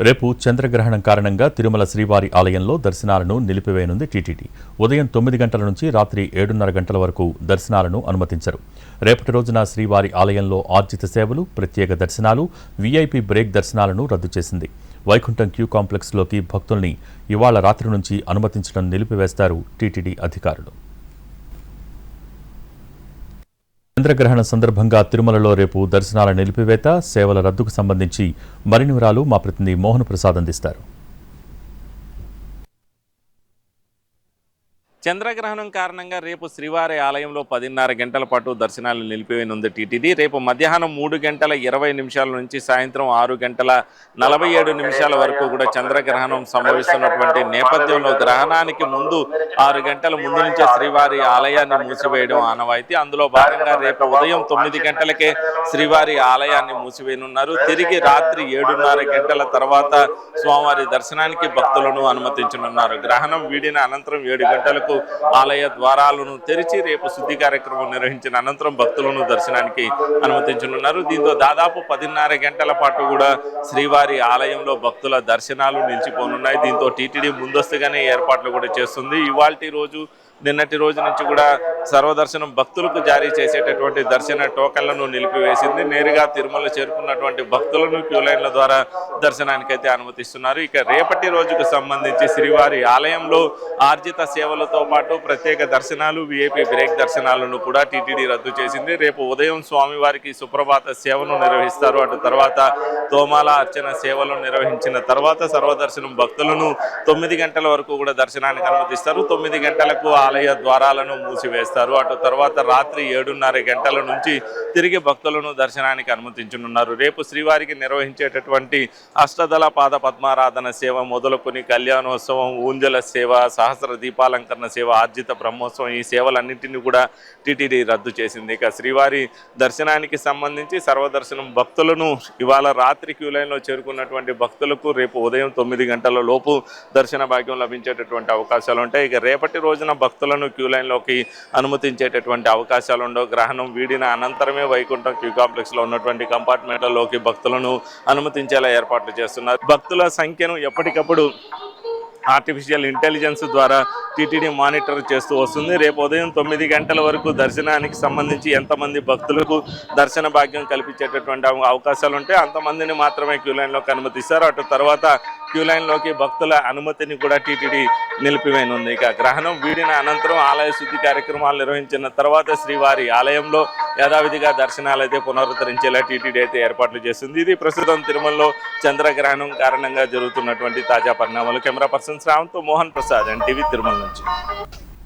రేపు చంద్రగ్రహణం కారణంగా తిరుమల శ్రీవారి ఆలయంలో దర్శనాలను నిలిపివేయనుంది టీటీడీ. ఉదయం 9 గంటల నుంచి రాత్రి 7:30 గంటల వరకు దర్శనాలను అనుమతించరు. రేపటి రోజున శ్రీవారి ఆలయంలో ఆర్జిత సేవలు, ప్రత్యేక దర్శనాలు, వీఐపీ బ్రేక్ దర్శనాలను రద్దు చేసింది. వైకుంఠం క్యూ కాంప్లెక్స్లోకి భక్తుల్ని ఇవాళ రాత్రి నుంచి అనుమతించడం నిలిపివేస్తారు టీటీడీ అధికారులు. చంద్రగ్రహణం సందర్భంగా తిరుమలలో రేపు దర్శనాల నిలిపివేత, సేవల రద్దుకు సంబంధించి మరిన్ని వివరాలు మా ప్రతినిధి మోహన్ ప్రసాద్ అందిస్తారు. చంద్రగ్రహణం కారణంగా రేపు శ్రీవారి ఆలయంలో 10:30 గంటల పాటు దర్శనాలు నిలిపివేయనుంది టీటీడీ. రేపు మధ్యాహ్నం 3:20 నుంచి సాయంత్రం 6:47 వరకు కూడా చంద్రగ్రహణం సంభవిస్తున్నటువంటి నేపథ్యంలో గ్రహణానికి ముందు 6 గంటల ముందు నుంచే శ్రీవారి ఆలయాన్ని మూసివేయడం ఆనవాయితీ. అందులో భాగంగా రేపు ఉదయం 9 గంటలకే శ్రీవారి ఆలయాన్ని మూసివేయనున్నారు. తిరిగి రాత్రి 7:30 గంటల తర్వాత స్వామివారి దర్శనానికి భక్తులను అనుమతించనున్నారు. గ్రహణం వీడిన అనంతరం 7 గంటలకు ఆలయ ద్వారాలను తెరిచి రేపు శుద్ధి కార్యక్రమం నిర్వహించిన అనంతరం భక్తులను దర్శనానికి అనుమతించనున్నారు. దీంతో దాదాపు 10:30 గంటల పాటు కూడా శ్రీవారి ఆలయంలో భక్తుల దర్శనాలు నిలిచిపోనున్నాయి. దీంతో టీటీడీ ముందస్తుగానే ఏర్పాట్లు కూడా చేస్తుంది. ఇవాల్టి రోజు నిన్నటి రోజు నుంచి కూడా సర్వదర్శనం భక్తులకు జారీ చేసేటటువంటి దర్శన టోకన్లను నిలిపివేసింది. నేరుగా తిరుమల చేరుకున్నటువంటి భక్తులను క్యూ లైన్ల ద్వారా దర్శనానికైతే అనుమతిస్తున్నారు. ఇక రేపటి రోజుకు సంబంధించి శ్రీవారి ఆలయంలో ఆర్జిత సేవలతో పాటు ప్రత్యేక దర్శనాలు, వీఐపీ బ్రేక్ దర్శనాలను కూడా టీటీడీ రద్దు చేసింది. రేపు ఉదయం స్వామివారికి సుప్రభాత సేవను నిర్వహిస్తారు. అటు తర్వాత తోమాల అర్చన సేవలను నిర్వహించిన తర్వాత సర్వదర్శనం భక్తులను 9 గంటల వరకు కూడా దర్శనానికి అనుమతిస్తారు. 9 గంటలకు ఆలయ ద్వారాలను మూసివేస్తారు. అటు తర్వాత రాత్రి 7:30 గంటల నుంచి తిరిగి భక్తులను దర్శనానికి అనుమతించనున్నారు. రేపు శ్రీవారికి నిర్వహించేటటువంటి అష్టదళ పాద పద్మారాధన సేవ మొదలుకొని కళ్యాణోత్సవం, ఊంజల సేవ, సహస్ర దీపాలంకరణ సేవ, ఆర్జిత బ్రహ్మోత్సవం, ఈ సేవలన్నింటినీ కూడా టీటీడీ రద్దు చేసింది. ఇక శ్రీవారి దర్శనానికి సంబంధించి సర్వదర్శనం భక్తులను ఇవాళ రాత్రి క్యూ లైన్లో చేరుకున్నటువంటి భక్తులకు రేపు ఉదయం 9 గంటల లోపు దర్శన భాగ్యం లభించేటటువంటి అవకాశాలు ఉంటాయి. ఇక రేపటి రోజున భక్తులను క్యూ లైన్లోకి అనుమతించేటటువంటి అవకాశాలు ఉండవు. గ్రహణం వీడిన అనంతరమే వైకుంఠం క్యూ కాంప్లెక్స్లో ఉన్నటువంటి కంపార్ట్మెంట్లలోకి భక్తులను అనుమతించేలా ఏర్పాట్లు చేస్తున్నారు. భక్తుల సంఖ్యను ఎప్పటికప్పుడు ఆర్టిఫిషియల్ ఇంటెలిజెన్స్ ద్వారా టీటీడీ మానిటర్ చేస్తూ వస్తుంది. రేపు ఉదయం 9 గంటల వరకు దర్శనానికి సంబంధించి ఎంతమంది భక్తులకు దర్శన భాగ్యం కల్పించేటటువంటి అవకాశాలు ఉంటే అంతమందిని మాత్రమే క్యూ లైన్లోకి అనుమతిస్తారు. అటు తర్వాత క్యూ లైన్లోకి భక్తుల అనుమతిని కూడా టీటీడీ నిలిపివేయనుంది. ఇక గ్రహణం వీడిన అనంతరం ఆలయ శుద్ధి కార్యక్రమాలు నిర్వహించిన తర్వాత శ్రీవారి ఆలయంలో యథావిధిగా దర్శనాలు అయితే పునరుద్ధరించేలా టీటీడీ అయితే ఏర్పాట్లు చేస్తుంది. ఇది ప్రస్తుతం తిరుమలలో చంద్రగ్రహణం కారణంగా జరుగుతున్నటువంటి తాజా పరిణామాలు. Camera person Shravanth, Mohan Prasad, NTV Tirumala నుంచి.